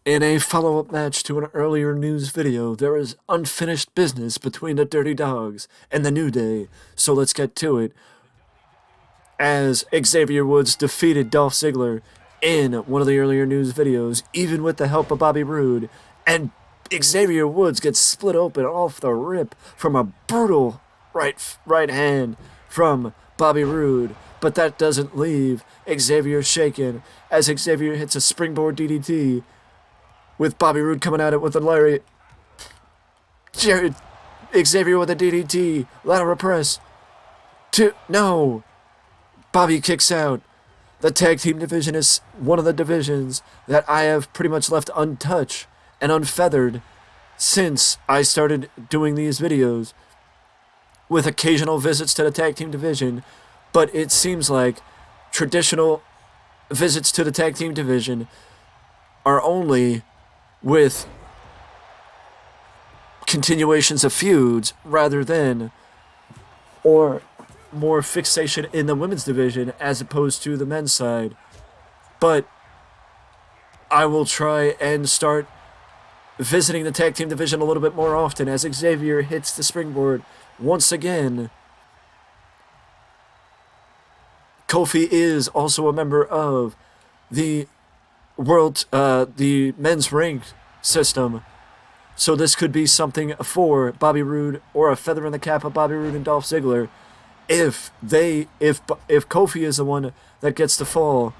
In a follow-up match to an earlier news video, there is unfinished business between the Dirty Dogs and the New Day, so let's get to it. As Xavier Woods defeated Dolph Ziggler in one of the earlier news videos, even with the help of Bobby Roode, and Xavier Woods gets split open off the rip from a brutal right hand from Bobby Roode, but that doesn't leave Xavier shaken as Xavier hits a springboard DDT with Bobby Roode coming at it with a lariat. Xavier with a DDT, lateral press. No, Bobby kicks out. The tag team division is one of the divisions that I have pretty much left untouched and unfeathered since I started doing these videos, with occasional visits to the tag team division, but it seems like traditional visits to the tag team division are only with continuations of feuds rather than, or more fixation in the women's division as opposed to the men's side. But I will try and start visiting the tag team division a little bit more often as Xavier hits the springboard once again. Kofi is also a member of the the men's rank system, so this could be something for Bobby Roode, or a feather in the cap of Bobby Roode and Dolph Ziggler. If Kofi is the one that gets the fall,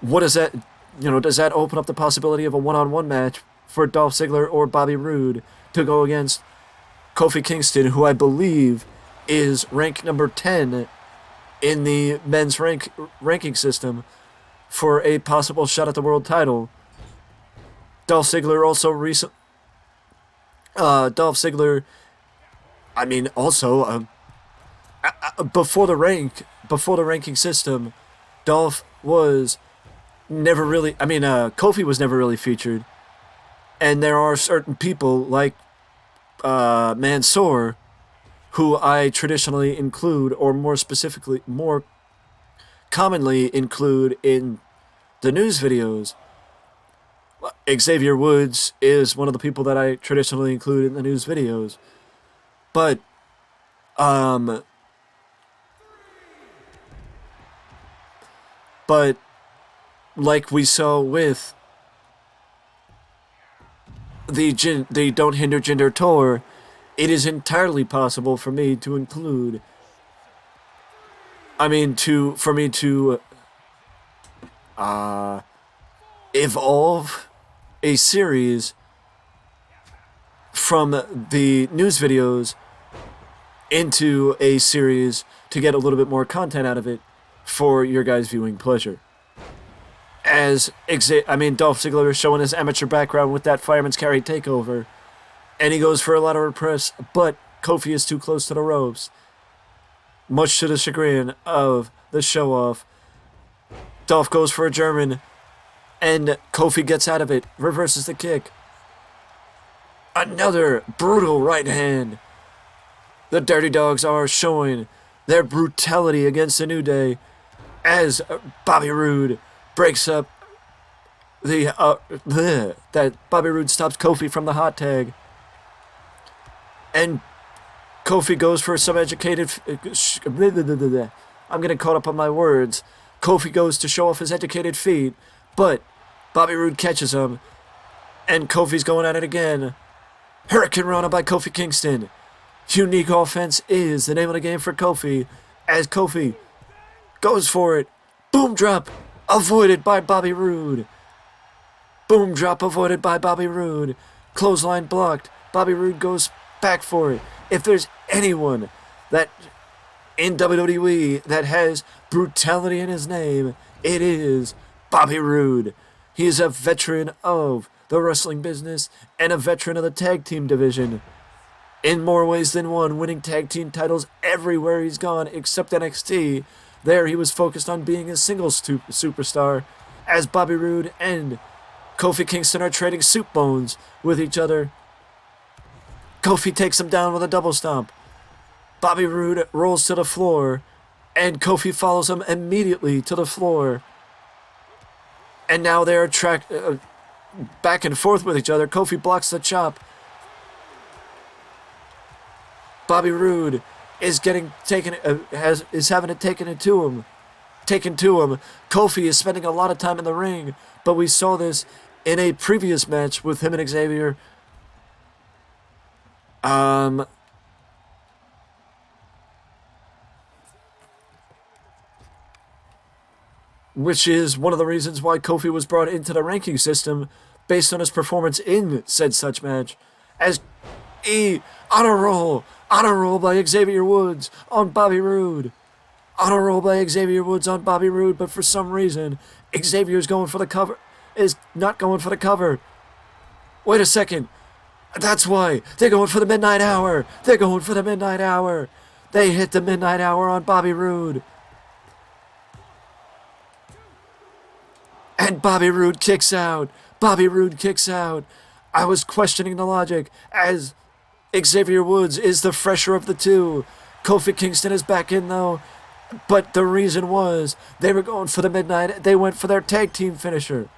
what does that, does that open up the possibility of a one-on-one match for Dolph Ziggler or Bobby Roode to go against Kofi Kingston, who I believe is rank number 10 in the men's ranking system, for a possible shot at the world title? Dolph Ziggler also before the ranking system, Dolph was never really. Kofi was never really featured, and there are certain people like Mansoor, who I traditionally include, or more commonly include in the news videos. Xavier Woods is one of the people that I traditionally include in the news videos, but like we saw with the Don't Hinder Gender tour, it is entirely possible for me to include. For me to evolve a series from the news videos into a series to get a little bit more content out of it for your guys' viewing pleasure. As Dolph Ziggler is showing his amateur background with that fireman's carry takeover, and he goes for a lateral press, but Kofi is too close to the ropes, much to the chagrin of the show-off. Dolph goes for a German, and Kofi gets out of it, reverses the kick. Another brutal right hand. The Dirty Dogs are showing their brutality against the New Day as Bobby Roode breaks up that Bobby Roode stops Kofi from the hot tag. And Kofi goes for some educated. I'm getting caught up on my words. Kofi goes to show off his educated feet, but Bobby Roode catches him, and Kofi's going at it again. Hurricane Rana by Kofi Kingston. Unique offense is the name of the game for Kofi, as Kofi goes for it. Boom drop, avoided by Bobby Roode. Boom drop avoided by Bobby Roode. Clothesline blocked. Bobby Roode goes back for it. If there's anyone that in WWE that has brutality in his name, it is Bobby Roode. He is a veteran of the wrestling business and a veteran of the tag team division, in more ways than one, winning tag team titles everywhere he's gone except NXT. There he was focused on being a singles superstar, as Bobby Roode and Kofi Kingston are trading soup bones with each other. Kofi takes him down with a double stomp. Bobby Roode rolls to the floor, and Kofi follows him immediately to the floor. And now they are back and forth with each other. Kofi blocks the chop. Bobby Roode is getting taken, is having it taken to him. Kofi is spending a lot of time in the ring, but we saw this in a previous match with him and Xavier. Which is one of the reasons why Kofi was brought into the ranking system based on his performance in said such match. As on a roll by Xavier Woods on Bobby Roode. On a roll by Xavier Woods on Bobby Roode, but for some reason, Xavier's going for the cover, is not going for the cover. Wait a second. That's why. They're going for the midnight hour. They hit the midnight hour on Bobby Roode. And Bobby Roode kicks out. I was questioning the logic, as Xavier Woods is the fresher of the two. Kofi Kingston is back in, though. But the reason was they were going for the midnight. They went for their tag team finisher.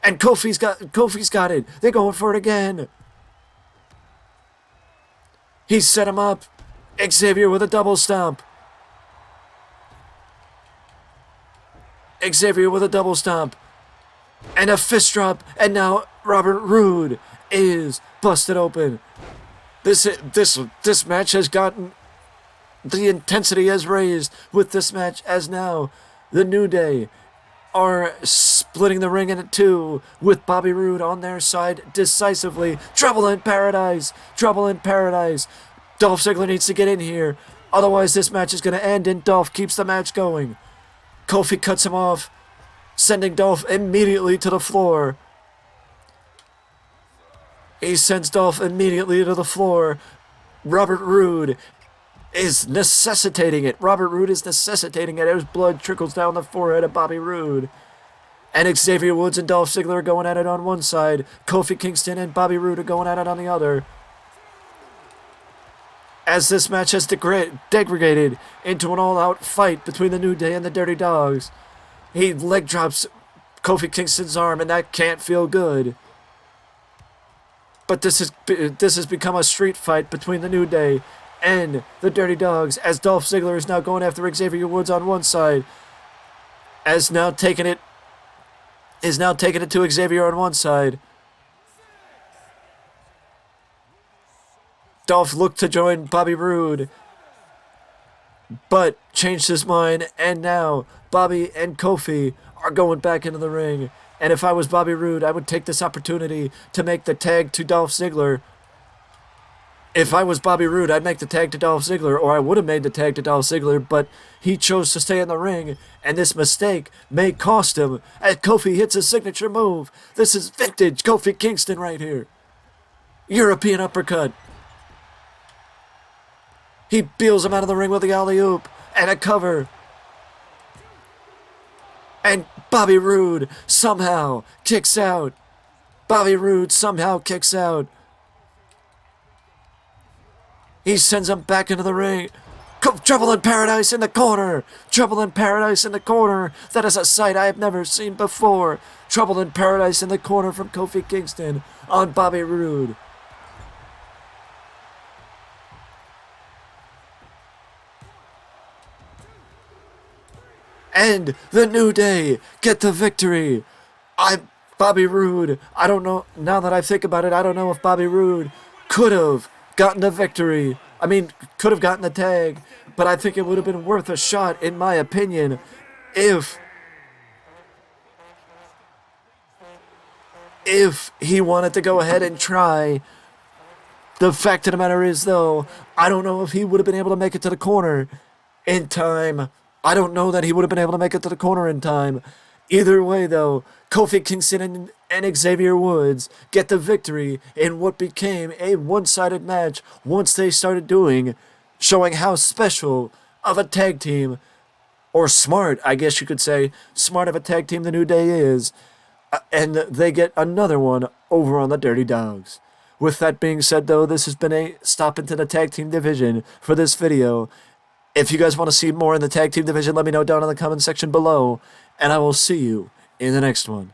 And Kofi's got it. They're going for it again. He set him up. Xavier with a double stomp. And a fist drop, and now Robert Roode is busted open. This match has gotten, the intensity has raised with this match, as now the New Day are splitting the ring into two with Bobby Roode on their side decisively. Trouble in Paradise. Dolph Ziggler needs to get in here, otherwise this match is going to end, and Dolph keeps the match going. Kofi cuts him off, sending Dolph immediately to the floor. He sends Dolph immediately to the floor. Robert Roode is necessitating it. As blood trickles down the forehead of Bobby Roode. And Xavier Woods and Dolph Ziggler are going at it on one side. Kofi Kingston and Bobby Roode are going at it on the other. As this match has degraded into an all-out fight between the New Day and the Dirty Dawgs. He leg drops Kofi Kingston's arm, and that can't feel good. But this has become a street fight between the New Day and the Dirty Dawgs, as Dolph Ziggler is now going after Xavier Woods on one side. Is now taking it to Xavier on one side. Dolph looked to join Bobby Roode, but changed his mind, and now Bobby and Kofi are going back into the ring. And if I was Bobby Roode, I would take this opportunity to make the tag to Dolph Ziggler. If I was Bobby Roode, I'd make the tag to Dolph Ziggler, or I would have made the tag to Dolph Ziggler, but he chose to stay in the ring, and this mistake may cost him, as Kofi hits his signature move. This is vintage Kofi Kingston right here. European uppercut. He peels him out of the ring with the alley-oop and a cover. And Bobby Roode somehow kicks out. He sends him back into the ring. Trouble in Paradise in the corner. That is a sight I have never seen before. Trouble in Paradise in the corner from Kofi Kingston on Bobby Roode. And the New Day get the victory. Bobby Roode, I don't know, now that I think about it, I don't know if Bobby Roode could have gotten the victory. Could have gotten the tag, but I think it would have been worth a shot, in my opinion, if he wanted to go ahead and try. The fact of the matter is, though, I don't know if he would have been able to make it to the corner in time. Either way, though, Kofi Kingston and Xavier Woods get the victory in what became a one-sided match once they started showing how special of a tag team, or smart, I guess you could say, smart of a tag team the New Day is. And they get another one over on the Dirty Dawgs. With that being said, though, this has been a stop into the tag team division for this video. If you guys want to see more in the tag team division, let me know down in the comment section below, and I will see you in the next one.